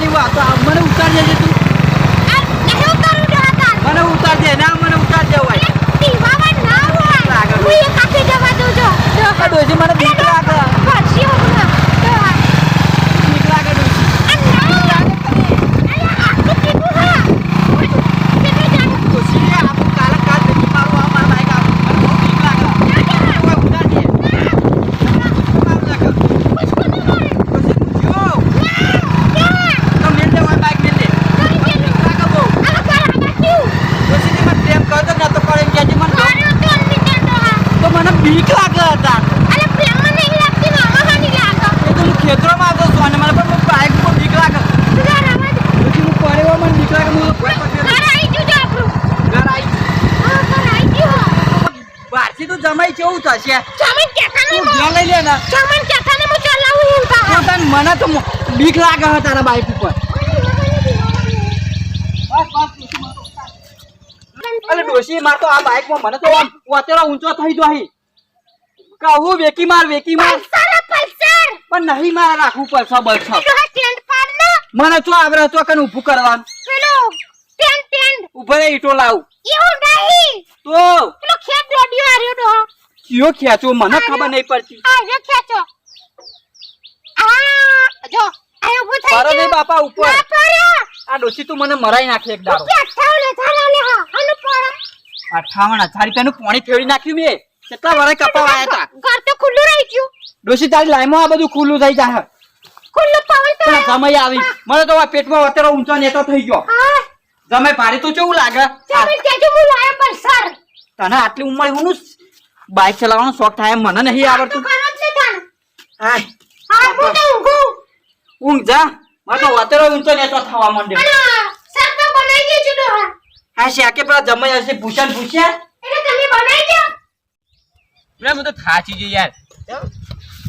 ઉતારવાની વાતો મને ઉતાર દેજે તું નહીં ઉતારું ડોહા મને ઉતાર દે ના મને ઉતાર દે હોય પીવામાં ના હોય લાગે હું એ કાફી જવા દઉં જો આ ડોશી મને બીક લાગે ફરસી હું ડોહા બીક લાગે ડોશી ડોશી આપણું કાલ ભેગી મારું આ મારા બાઈક આવું મને બહુ બીક લાગે ઓય ઉતાર દે મારું લાગે ડોશી તું જો તો મેલ દે મારા બાઈક મેલ દે બીક લાગે બહુ ડોશી ને મને પ્રેમ કરતો ના તો કરે કે મને તો મને બીક લાગે હતા એ તો હું ખેતરોમાં આવતો છું અને મને પણ બાઈક પર બીક લાગે પછી હું પડ્યો મને બીક લાગે હું ઘર આવી બહારથી તો જમાઈ કેવું થશે તું ઘેર લઈ લે ને તો તને મને તો બીક લાગે છે તારા બાઈક ઉપર અરે ડોશી માર તો આ બાઈકમાં મને તો અત્યારે ઊંચો થઈ જાય કહું વેકી માર પણ નહીં મારે રાખવું પડશે બસ મને શું આવડે તો કને ઊભું કરવાનું ઉપર ઈટો લાવું તો કયો ખેંચો મને ખબર નહીં પડતી મારો નહીં બાપા ઉપર આ ડોશી તું મને મરાઈ નાખે એક દાડો 58 તેનું પાણી ફેરવી નાખ્યું મેં કેટલા વરાય કપાવા આવ્યા હતા ડોશી તારી લાઈમાં આ બધું ખુલ્લું થઈ જાય સમય આવી મને તો આ પેટમાં અત્યારે ઊંચો નેતો થઈ ગયો જમે ભારે તો કેવું લાગે તને આટલી ઉંમર હું બાઈક ચલાવવાનો શોખ થાય મને નહીં આવડતું ઊંઘ જા મને તો અત્યારે ઊંચો નેતો થવા માંડ્યો હા શાકે પેલા જમાઈ હશે ભૂષણ ભૂસ્યા હું તો થાચી ગયો યાર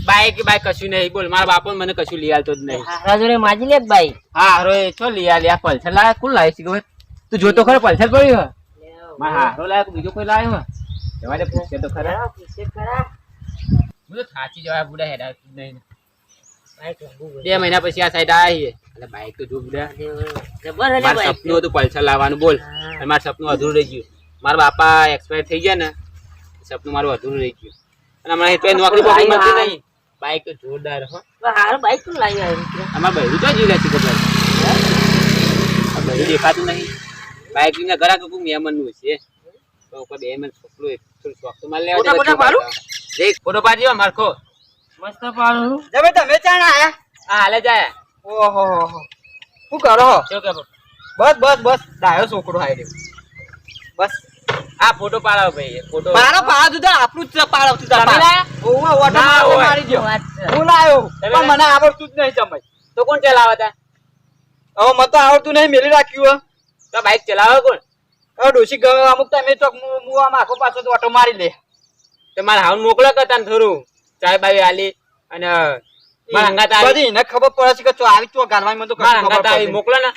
બાઈક કશું નહીં બોલ મારા બાપો મને કશું લઈ આલતો જ નહીં રાજોરે માજી લે બાઈક હા હારો છો લઈ આલ્યા પલ્સર લાયા કોણ લાવે છે ખબર તું જોતો ખરો પલ્સર પડ્યું મારા હારો લાયા બીજો કોઈ લાવ્યો જવા દે પૂછે તો ખરા હું તો થાચી જવા બુડા હેડા નહીં 2 મહિના પછી આ સાઈડ આવી એટલે બાઈક તો જો બુડા મારું સપનું હતું પલ્સર લાવવાનું બોલ અને મારું સપનું અધૂરું રહી ગયું મારા બાપા એક્સપાયર થઈ ગયા ને સપનું મારું અધૂરું રહી ગયું અને હમણાં તો નોકરી બોકરી મળતી નહીં બાઈક તો જોરદાર હો હારું બાઈક કોણ લાવી આવ્યું અમાર બહેરું તો જીવ લેતી ખબર બહેરું દેખાતું નહીં બાઈક ને ઘરા કોક મેમન નું છે તો ઉપર બે મન છોકરો એક શોખ તો માર લેવા ફોટા પાડું દેખ ફોટો પાડજો મારખો મસ્ત પાડું જમે તમે ચાણ આયા આ હાલે જાય ઓહો શું કરો શું કે બસ ડાયો છોકરો હાઈ રહ્યો બસ આ ફોટો પાડાવ ભાઈ ફોટો મારા પાડ તો આપણું જ પાડ તું તમે લાયા? ઓવા ઓટો મારી દો હું લાયો પણ મને આવડતું જ નહીં જમાઈ તો કોણ ચલાવે તા હવે મને તો આવડતું નહીં મેલી રાખ્યું તો બાઈક ચલાવે કોણ હવે ડોશી ગયો અમુક ટાઈમે તો હું આમ આખો પાછો તો ઓટો મારી લે તો મારા હાવ મોકલો કરતા ને થોડું ચાય બાવી આલી અને મારા હંગાત આવી બધી એને ખબર પડે છે કે ચો આવી ચો ગાલવાની મને તો મારા હંગાત આવી મોકલો ને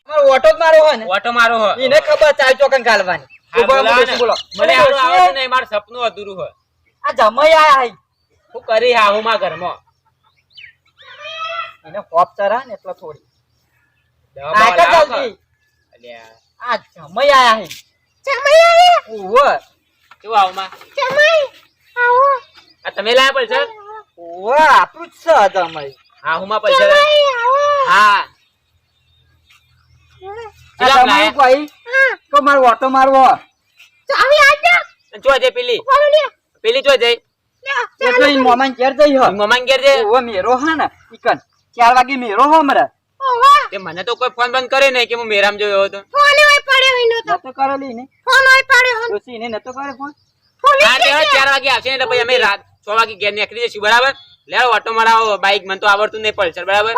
મારો ઓટો જ મારો હોય ને ઓટો મારો હો એને ખબર ચાય ચોકન ગાલવાની હા, બોલો મને આવડું આવડતું નહીં મારું સપનું અધૂરું હોય આ જમાઈ આયા હઈ હું કરી હા હું મારા ઘરમાં એને હોપ ચરા ને એટલે થોડી દવા આ બવા લાવો જલ્દી અલ્યા આ જમાઈ આયા હઈ ઓવો કેવું આવું માં આ તમે લાયા પૈસા ઓવો આપણું જ છે જમાઈ હા હું માં પૈસા હા આ જમાઈ કોઈ તો મારો ઓટો મારવો ચો જઈ પેલી ચો જઈ એટલે ઈ મોમાન ઘેર જઈ હો મમાન ઘેર છે ઓવો મેરો હા ને ઈકન 4 વાગે મેરો હો મરે તે મને તો કોઈ ફોન બંધ કરે નહીં કે હું મેરામ જોયો હતો નતો કરેલી ને ડોશી ને નતો કરે ફોન હા તે 4 વાગે આવશે ને એટલે પછી અમે રાત 6 વાગે ઘેર નીકળી જઈશું બરાબર લેવો ઓટો મારાવો બાઈક મને તો આવડતું નહીં પલ્સર બરાબર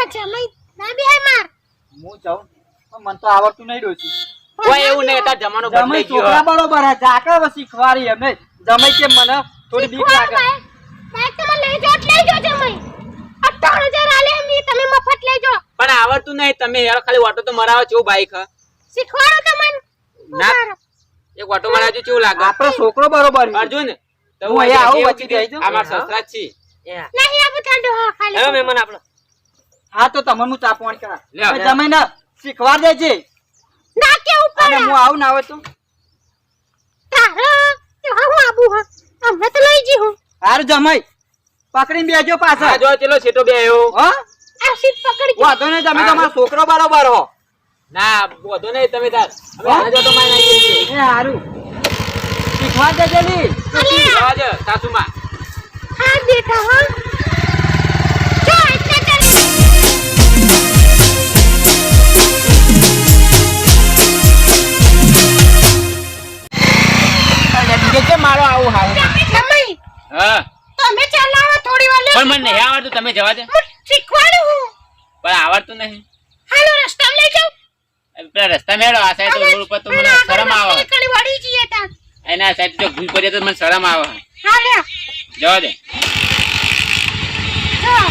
હું જાઉં પણ મને તો આવડતું નહીં ડોશી કોઈ એવું નહીં તાર જમાનો જમાઈ બદલાઈ છોકરા ગયો બરોબર હે જાકર વસી ખવારી એમને જમાઈ કે મને થોડી બીક લાગે પણ આવડતું નહીં તમે યાર ખાલી ઓટો તો મરાવો છો બાઈક ના એક ઓટો મરાવજો કેવું લાગે આપણો છોકરો બરોબર છે. અર્જુન તો હું અહીંયા આવું વચ્ચે બેસી જાઉં. આ મારા સસરા જ છે હેલો મહેમાન આપણો હા તો તમને હું ચા પાણી કરા લે હવે. જમાઈને શીખવા દેજે ના કેવું અને પડે હું આવું ના આવે તો તારા હું આબુ હા અમને તો લઈ જી હું હારું જમાઈ પકડીને બેજો હા પાછા જો ચલો છેટો બે આવ્યો હા આ સીટ પકડી વાંધો નહીં તમે હા. તમારો છોકરો બરોબર હો ના બોધો નહીં તમે તાર હવે આને જો તો માય નાખી દઈએ. એ હારું શીખવા દેજે ની જવા દે સાસુમાં હા બેટા હા જો એટલે ચાલે કે છે મારો આવું હારું જમાઈ હા તમે ચલાવો થોડી વાર લે પણ મને નહીં આવડતું તમે જવા દે હું શીખવાડું હું પણ આવડતું નહીં હાલો રસ્તા લઈ જાઉં પેલા રસ્તા મેળો આ સાઈડ તો રોડ ઉપર તો મને શરમ આવે કણી વળી જઈએ તાર એના સાઈડ જો ભૂલ પડી તો મને શરમ આવે હા લે જવા દે જો આ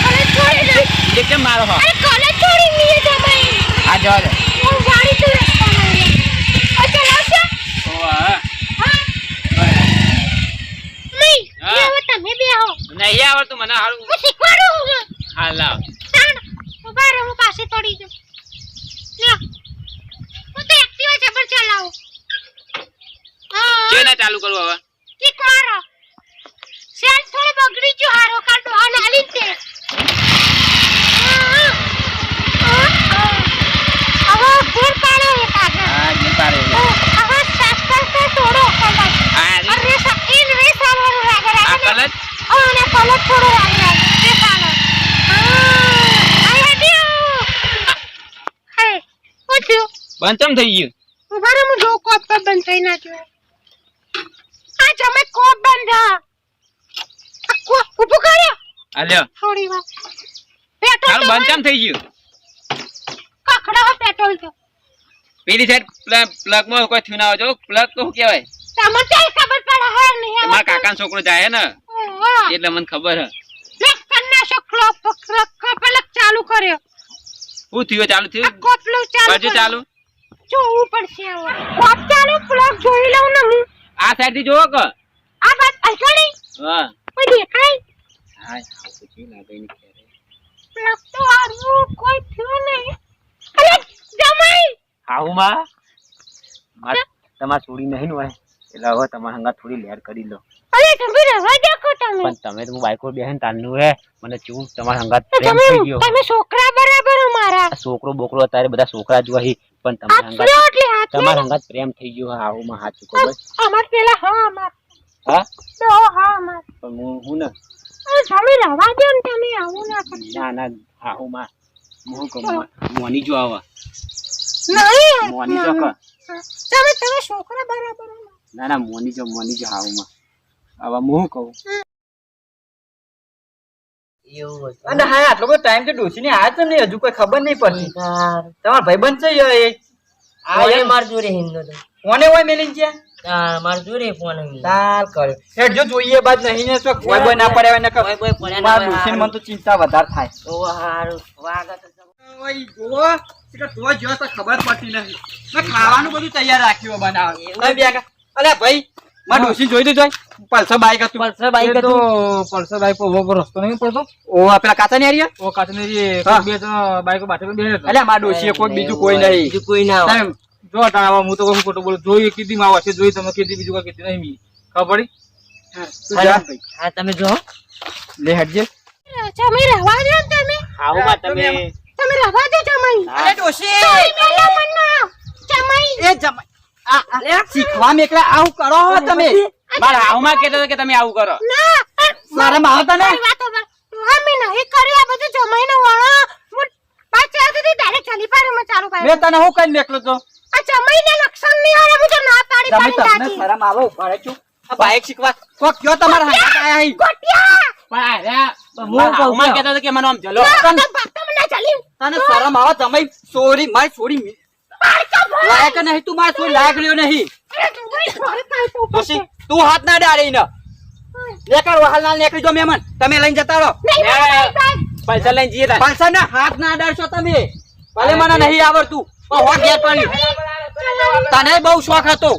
કોલેજ છોડી દે એ કેમ મારો હો અરે કોલેજ છોડી લીએ જમાઈ આ જવા દે હું ગાડી તો રસ્તા લઈ લે ચલાવશે ઓ હા હા નહીં હા. લેવો તમે બે હો નહીં આવડતું મને હારું હું શીખવાડું હું હા લાવ તાણ ઉભા રહો હું પાસે પડી જાઉં લ્યો હું તો એક્ટિવા જબર ચલાવું કે હા ના ચાલુ કરું હવે કી મારો સેલ થોડો બગડી ગયો હારો કાઢો આ નાલી તે હવે ફૂલ પાડે એક આગળ હા જી પારે હવે શાસ્ત્ર તો છોડો કલર આ અરે સકીન રે સાલવાનું લાગે આ લાગે કલર અને કલર છોડો લાગે રે સાલો આઈ હેડ્યો હે પૂછ્યું બંધમ થઈ ગયું ઉભા રહો હું જો કોપ પર બંધ થઈ નાખ્યો આ જમે કોપ બંધ આ કોપ ઉભો કર્યો આ લ્યો થોડી વાર પેટ્રોલ હારું બંધમ થઈ ગયું કખડો પેટ્રોલ તો પેલી સાઈડ પ્લગ માં કોઈ થયું ના હોય જો પ્લગ તો શું કહેવાય તમને તો ખબર પડે હે નહીં તમારા કાકાનો છોકરો જાય ને હા એટલે મને ખબર હે લખના છોકરો પલક ચાલુ કર્યો શું થયું ચાલુ આ થયું કોપલું ચાલુ કરજો કર્યું. ચાલુ જોવું પડશે હવે કોપ ચાલુ પ્લગ જોઈ લઉં ને હું આ સાઈડ થી જોવો કે આ વાત અલગણી હા કોઈ દેખાય હા પૂછી લાગે ને ક્યારે પ્લગ તો આરું કોઈ થયું નહીં અરે જમાઈ હાઉમાં તમારે છોડી નહીં હોય એટલે હવે તમારા હંગા થોડી લેર કરી લો અરે તમે રવા દેખો તમે પણ તમે તો બાઈકો બેહીને તાલનું હે મને કેવું તમારા હંગા તો પ્રેમ થઈ ગયો તમે છોકરા બરાબર હો મારા આ છોકરો બોકરો અત્યારે બધા છોકરા જ હોય પણ તમારા હંગા હાથલો એટલે હાથલો તમારા હંગા પ્રેમ થઈ ગયો હાઉમાં સાચું કહો બસ અમાર પેલા હા અમાર હા તો હા અમાર પણ હું ને તમે રવા દો ને તમે આવું ના કરશો ના ના હાઉમાં હું કહું મોની જો આવા નહીં મોની જો ક તમે છોકરા બરાબર હો ના ના મોની જો હાઉમાં આવા હું કહું એવું હતું. અને હા આટલો બધો ટાઈમ તો ડોસી ને આ તમને હજુ કોઈ ખબર નહીં પડતી યાર, તમારો ભાઈબંધ છે એ ફોને માર જોડે હિંદો તો. કોને હોય મેલી ગયા યાર, માર જોડે ફોન હિંદો. તાર કર્યો હેડ જો જોઈએ બાદ નહીં ને તો કોઈ બોય ના પડે હોય ને કે કોઈ બોય પડ્યા ના મારા હોય, ડોશીને હારું. મને તો ચિંતા વધારે થાય ઓ હારું, વાગા તો જબર. ઓય જો કે તો જો તો ખબર પડતી નથી મેં ખાવાનું બધું તૈયાર રાખ્યું બનાવ તમે બે આગળ અલે ભાઈ મારા ડોશી જોઈ લીધો પલ્સર બાઈક હતું પલ્સર બાઈક એ તો હતું. પલ્સર બાઈક પર ઉભો રસ્તો નહીં પડતો ઓ આ પેલા કાચા ને આર્યા ઓ કાચને જે હા. બે જણ બાઈકો બાટે બે હતા અલે મારા ડોશીએ કોઈ બીજું કોઈ નહીં બીજું કોઈ ના હોય. સાહેબ, જો તારા હું તો કહું ખોટું બોલું જોઈ કીધી માં આવશે જોઈ તમે કીધી બીજું કઈ કીધી નહીં મી ખબર પડી તું જા ભાઈ હા, તમે જો. લે હેડજે તમે રવા દો ને તમે હાઉમાં તમે તમે રવા દો જમાઈ અલે ડોશી મેલા મન્ના જમાઈ એ જમાઈ આ શીખવા મેકલા આવું કરો હો તમે મારા હાઉમાં કહેતો હતો કે તમે આવું કરો ના મારા આવતા ને મારી વાતો પર અમે નહીં કરી આ બધું જમાઈનો વાળો હું પાછા આવતી ડાયરેક્ટ ચાલી પાડું મેં ચાલુ પાડું મેં તને હું કઈ મેકલો તો આ જમાઈને લક્ષણ નહીં આવે હું તો ના પાડી તમે પાડી તમને દાદી શરમ આવે ઉભા રહે છું આ બાઈક શીખવા કોક કયો તમારા હાથ આયા હી ગોટિયા પણ આ હું કહું હાઉમાં છું. કહેતો હતો કે મને આમ જલો તને તમે ના ચાલી તને શરમ આવે તમે સોરી મારી છોડી પાડતો ભો લાયક નહીં તું મારી છોડી લાયક રહ્યો નહીં અરે જમાઈ ઘરે પાડતો ડોશી તું હાથ ના ડાળી ને લેકર હાલ ના નીકળી જો મહેમાન તમે લઈને જતા રહો પૈસા લઈને જઈએ તાર. પૈસા ના હાથ ના અડાડશો તમે ભલે મને નહીં આવડતું પણ હોટ ગેર પડ્યું તને બહુ શોખ હતો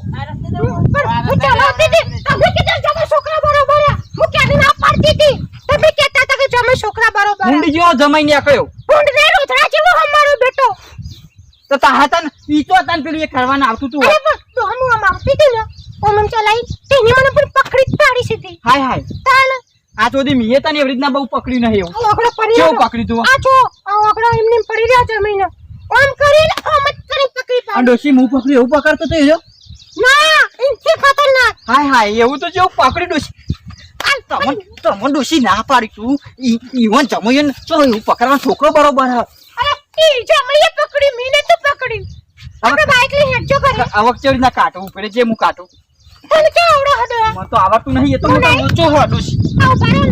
હું ચલાવતી હતી તમે કીધું જમાઈ છોકરા બરોબર હું ક્યારે ના પાડતી હતી તમે કહેતા હતા કે જમે છોકરા બરોબર ઊંડી જેવો જમાઈ નીકળ્યો ઊંડ રે રોધડા જેવો અમારો બેટો તો તાહતન ઈચો તન પેલું એ કરવાના આવતું તું અરે પણ તો હું આમ આવતી હતી ને ઓમ ચલાઈ તેની મને પણ પકડી જ પાડી સીધી હાય હાય તાન આ તો દી મીએ તને એવી રીતના બહુ પકડ્યું નહીં એવું આ ઓગળો પડી કેવું રહ્યો. પકડ્યું તું આ જો આ ઓગળો એમને એમ પડી રહ્યા જમીને ઓમ કરીને ઓમ જ કરી પકડી આ પાડી ડોશી હું પકડ્યું એવું પકડતો તો એજો ના ઇનથી ખતરનાક હાય હાય એવું તો જેવું પકડી ડોશી તમન ડોશી ના પાડી તું ઈવન જમોયન તો એવું પકડવાનો છોકરો બરોબર હ અરે ઈ જમીએ પકડી મીને તો પકડી આપણે બાઈક લઈ હેડજો કરે આવક ચડી ના કાટવું પડે જે હું કાટું તને કે આવડો હદો મને તો આવડતું નહીં એ તો મોટો ઊંચો હો ડોશી આવ બારો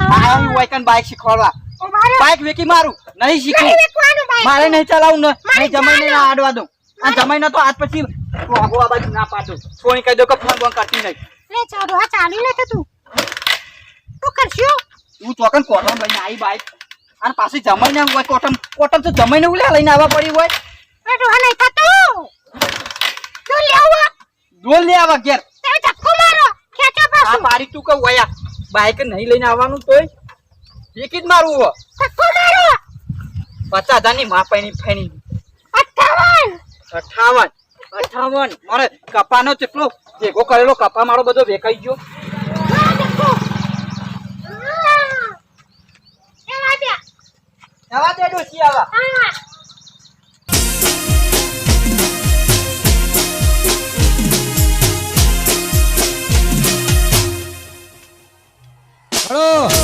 આ વાયકન બાઈક શીખવાડવા ઓ બારો બાઈક વેકી મારું નહીં શીખવું નહીં વેકવાનું બાઈક મારે નહીં ચલાવું ને મારે નહીં જમાઈને ચાલો. ના આડવા દઉં અને જમાઈને તો આજ પછી વાગો આ બાજુ ના પાડું છોડી કહી દો કે ફોન બોન કરતી નહીં લે ચાલો આ ચાલી ને તું તું કરશો હું ચોકન કોટમ લઈને આવી બાઈક અને પાછી જમાઈને હોય કોટમ તો જમાઈને ઉલ્યા લઈને આવવા પડી હોય એ તો નહીં થતું તો લેવો ડોલ લે આવા ઘેર તે ધક્કો મારો ખેંચો આ પાછું મારી તું કહું વયા બાઈક નહીં લઈને આવવાનું તોય એકી જ મારું હો ધક્કો મારો 50,000 ની માં પૈણી ફેણી 58 58 મારે કપાનો કેટલો ભેગો કરેલો કપા મારો બધો વેકાઈ ગયો આ ધક્કો એ વાદ્યા આવા દે ડોસી આવા હા હળો